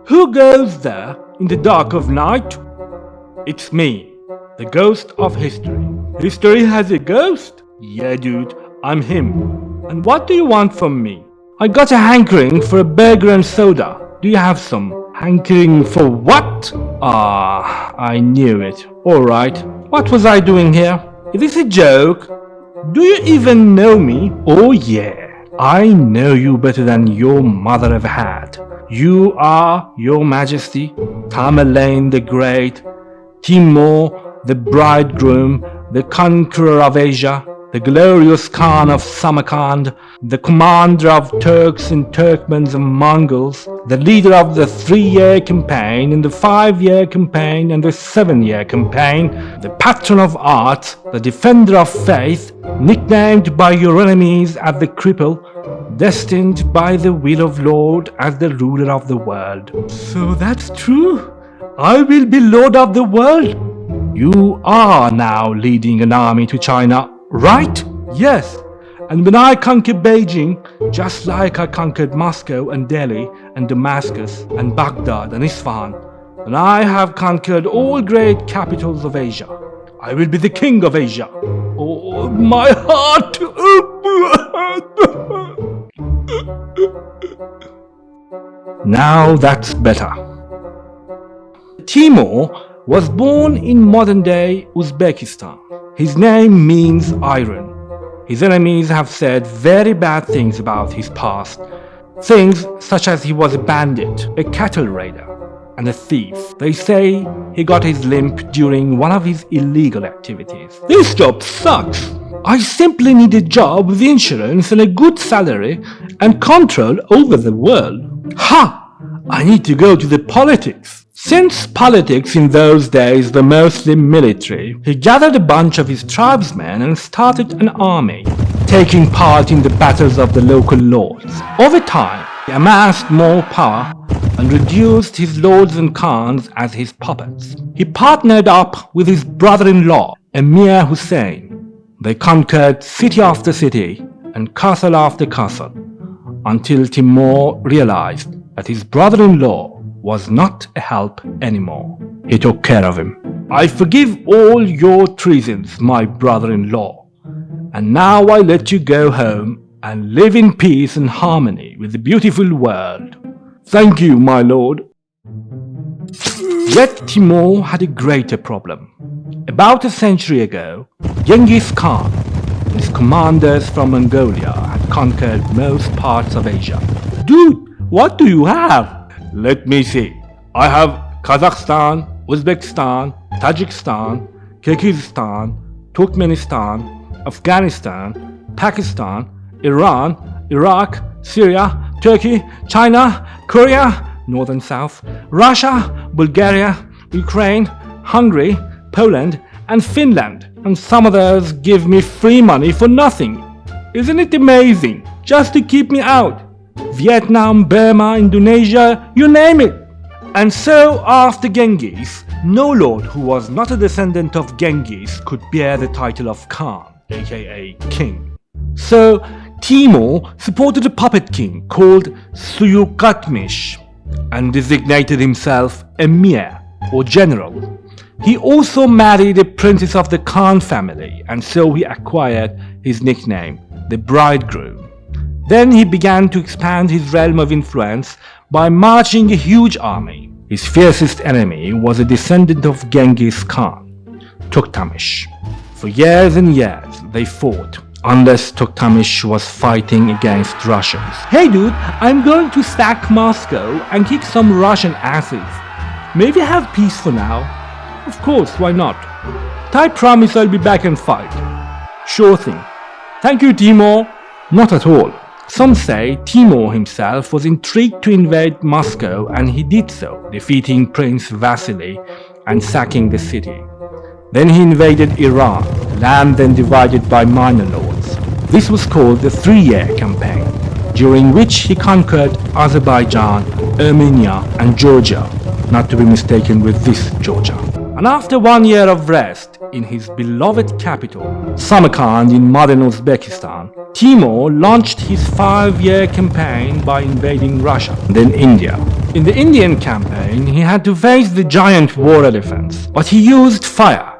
Who goes there in the dark of night? It's me, the ghost of history. History has a ghost? Yeah, dude, I'm him. And what do you want from me? I got a hankering for a burger and soda. Do you have some? Hankering for what? Ah, I knew it. Alright, what was I doing here? Is this a joke? Do you even know me? Oh yeah, I know you better than your mother ever had. You are, Your Majesty, Tamerlane the Great, Timur the Bridegroom, the conqueror of Asia, the glorious Khan of Samarkand, the commander of Turks and Turkmens and Mongols, the leader of the 3-year campaign and the 5-year campaign and the 7-year campaign, the patron of art, the defender of faith, nicknamed by your enemies as the cripple, destined by the will of Lord as the ruler of the world. So that's true? I will be Lord of the world? You are now leading an army to China, right? Yes. And when I conquer Beijing, just like I conquered Moscow and Delhi and Damascus and Baghdad and Isfahan, when I have conquered all great capitals of Asia, I will be the king of Asia. Oh, my heart! Now that's better. Timur was born in modern-day Uzbekistan. His name means iron. His enemies have said very bad things about his past. Things such as he was a bandit, a cattle raider, and a thief. They say he got his limp during one of his illegal activities. This job sucks. I simply need a job with insurance and a good salary and control over the world. Ha! I need to go to the politics. Since politics in those days were mostly military, he gathered a bunch of his tribesmen and started an army, taking part in the battles of the local lords. Over time, he amassed more power and reduced his lords and khans as his puppets. He partnered up with his brother-in-law, Emir Hussein. They conquered city after city and castle after castle, until Timur realized that his brother-in-law was not a help anymore. He took care of him. I forgive all your treasons, my brother-in-law, and now I let you go home and live in peace and harmony with the beautiful world. Thank you, my lord. Yet Timur had a greater problem. About a century ago, Genghis Khan and his commanders from Mongolia had conquered most parts of Asia. Dude, what do you have? Let me see. I have Kazakhstan, Uzbekistan, Tajikistan, Kyrgyzstan, Turkmenistan, Afghanistan, Pakistan, Iran, Iraq, Syria, Turkey, China, Korea, North and South, Russia, Bulgaria, Ukraine, Hungary, Poland, and Finland. And some of those give me free money for nothing. Isn't it amazing? Just to keep me out. Vietnam, Burma, Indonesia, you name it. And so after Genghis, no lord who was not a descendant of Genghis could bear the title of Khan, aka king. So Timur supported a puppet king called Suyukatmish and designated himself Emir or general. He also married a princess of the Khan family, and so he acquired his nickname, the Bridegroom. Then he began to expand his realm of influence by marching a huge army. His fiercest enemy was a descendant of Genghis Khan, Toktamish. For years and years they fought, unless Toktamish was fighting against Russians. Hey dude, I'm going to sack Moscow and kick some Russian asses. Maybe have peace for now. Of course, why not? But I promise I'll be back and fight. Sure thing. Thank you, Timur. Not at all. Some say Timur himself was intrigued to invade Moscow, and he did so, defeating Prince Vasily and sacking the city. Then he invaded Iran, land then divided by minor lords. This was called the 3-year campaign, during which he conquered Azerbaijan, Armenia and Georgia, not to be mistaken with this Georgia. And after 1 year of rest in his beloved capital, Samarkand in modern Uzbekistan, Timur launched his 5-year campaign by invading Russia, then India, In the Indian campaign, he had to face the giant war elephants, but he used fire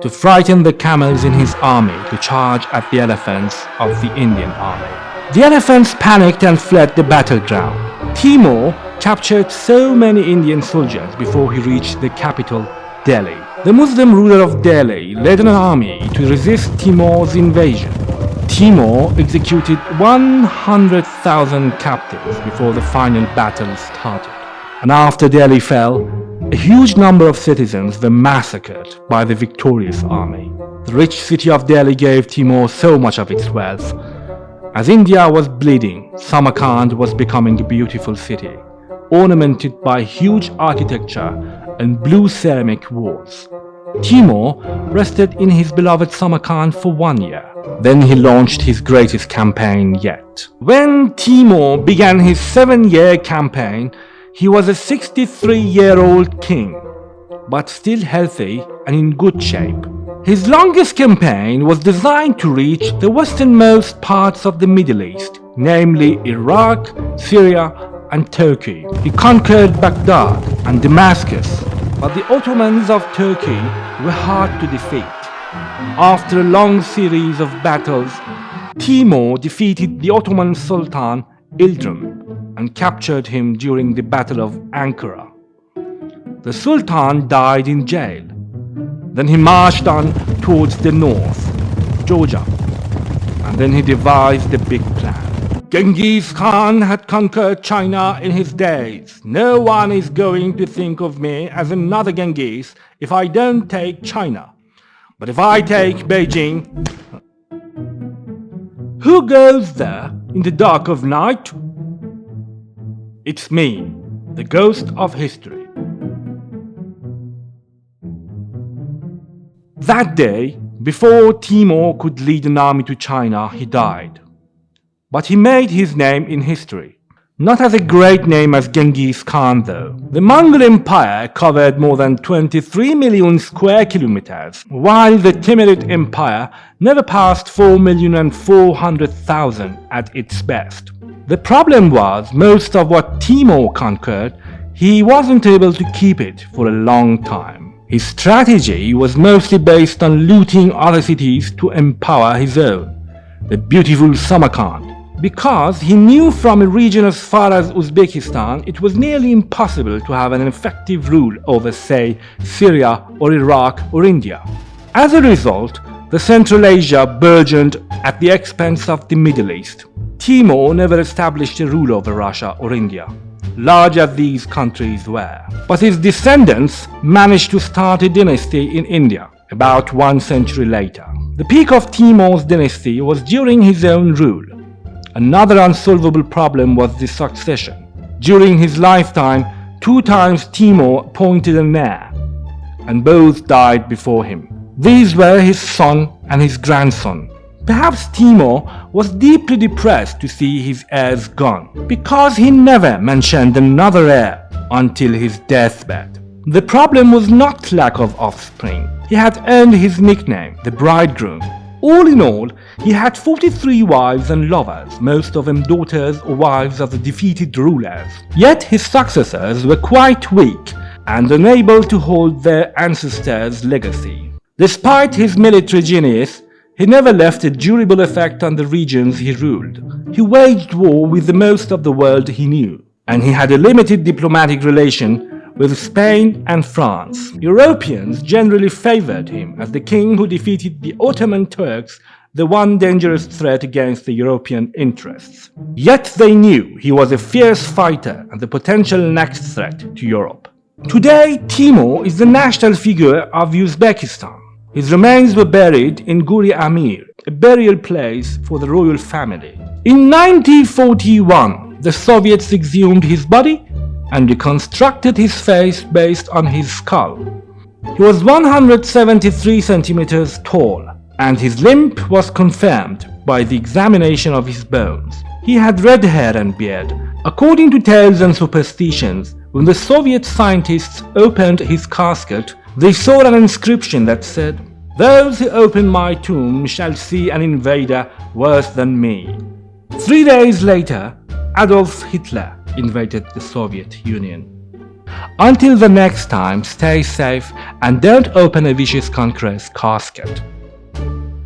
to frighten the camels in his army to charge at the elephants of the Indian army. The elephants panicked and fled the battleground. Timur captured so many Indian soldiers before he reached the capital, Delhi. The Muslim ruler of Delhi led an army to resist Timur's invasion. Timur executed 100,000 captives before the final battle started. And after Delhi fell, a huge number of citizens were massacred by the victorious army. The rich city of Delhi gave Timur so much of its wealth. As India was bleeding, Samarkand was becoming a beautiful city, ornamented by huge architecture and blue ceramic walls. Timur rested in his beloved Samarkand for 1 year. Then he launched his greatest campaign yet. When Timur began his 7-year campaign, he was a 63-year-old king, but still healthy and in good shape. His longest campaign was designed to reach the westernmost parts of the Middle East, namely Iraq, Syria, and Turkey. He conquered Baghdad and Damascus, but the Ottomans of Turkey were hard to defeat. After a long series of battles, Timur defeated the Ottoman Sultan Yildirim and captured him during the Battle of Ankara. The Sultan died in jail. Then he marched on towards the north, Georgia, and then he devised a big plan. Genghis Khan had conquered China in his days. No one is going to think of me as another Genghis if I don't take China. But if I take Beijing, who goes there in the dark of night? It's me, the ghost of history. That day, before Timur could lead an army to China, he died. But he made his name in history. Not as a great name as Genghis Khan though. The Mongol Empire covered more than 23 million square kilometers, while the Timurid Empire never passed 4,400,000 at its best. The problem was, most of what Timur conquered, he wasn't able to keep it for a long time. His strategy was mostly based on looting other cities to empower his own, the beautiful Samarkand. Because he knew from a region as far as Uzbekistan, it was nearly impossible to have an effective rule over, say, Syria or Iraq or India. As a result, the Central Asia burgeoned at the expense of the Middle East. Timur never established a rule over Russia or India, large as these countries were. But his descendants managed to start a dynasty in India about 1 century later. The peak of Timur's dynasty was during his own rule. Another unsolvable problem was the succession. During his lifetime, 2 times Timur appointed an heir, and both died before him. These were his son and his grandson. Perhaps Timur was deeply depressed to see his heirs gone, because he never mentioned another heir until his deathbed. The problem was not lack of offspring. He had earned his nickname, the Bridegroom. All in all, he had 43 wives and lovers, most of them daughters or wives of the defeated rulers. Yet his successors were quite weak and unable to hold their ancestors' legacy. Despite his military genius, he never left a durable effect on the regions he ruled. He waged war with the most of the world he knew, and he had a limited diplomatic relation with Spain and France. Europeans generally favored him as the king who defeated the Ottoman Turks, the one dangerous threat against the European interests. Yet they knew he was a fierce fighter and the potential next threat to Europe. Today, Timur is the national figure of Uzbekistan. His remains were buried in Guri Amir, a burial place for the royal family. In 1941, the Soviets exhumed his body and reconstructed his face based on his skull. He was 173 centimeters tall, and his limp was confirmed by the examination of his bones. He had red hair and beard. According to tales and superstitions, when the Soviet scientists opened his casket, they saw an inscription that said, "Those who open my tomb shall see an invader worse than me." 3 days later, Adolf Hitler invaded the Soviet Union. Until the next time, stay safe and don't open a vicious conqueror's casket.